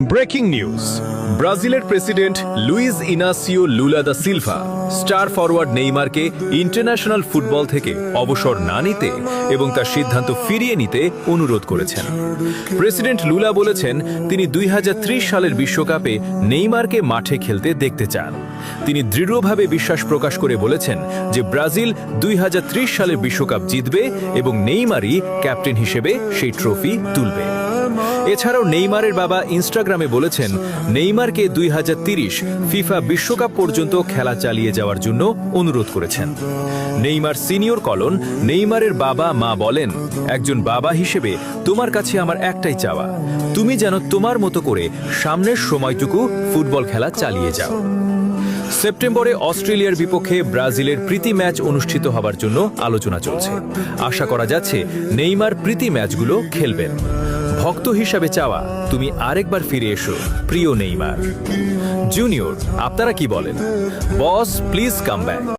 Breaking news, ব্রাজিলের president Luiz Inacio Lula da Silva star forward নেইমারকে international football থেকে অবসর না নিতে এবং তার সিদ্ধান্ত ফিরিয়ে নিতে অনুরোধ করেছেন। প্রেসিডেন্ট লুলা বলেছেন তিনি 2030 সালের বিশ্বকাপে নেইমারকে মাঠে খেলতে দেখতে চান। তিনি দৃঢ়ভাবে বিশ্বাস প্রকাশ করে বলেছেন যে ব্রাজিল 2030 সালের বিশ্বকাপ জিতবে এবং নেইমারই ক্যাপ্টেন হিসেবে সেই ট্রফি তুলবে। এছাড়াও নেইমারের বাবা ইনস্টাগ্রামে বলেছেন নেইমারকে 2030 ফিফা বিশ্বকাপ পর্যন্ত খেলা চালিয়ে যাওয়ার জন্য অনুরোধ করেছেন। নেইমার সিনিয়র কলন নেইমারের বাবা মা বলেন, একজন বাবা হিসেবে তোমার কাছে আমার একটাই চাওয়া, তুমি যেন তোমার মতো করে সামনের সময়টুকু ফুটবল খেলা চালিয়ে যাও। সেপ্টেম্বরে অস্ট্রেলিয়ার বিপক্ষে ব্রাজিলের প্রীতি ম্যাচ অনুষ্ঠিত হবার জন্য আলোচনা চলছে। আশা করা যাচ্ছে নেইমার প্রীতি ম্যাচগুলো খেলবেন। ভক্ত হিসাবে চাওয়া, তুমি আরেকবার ফিরে এসো প্রিয় নেইমার। জুনিয়র, আপনারা কি বলেন? বস, প্লিজ কাম ব্যাক।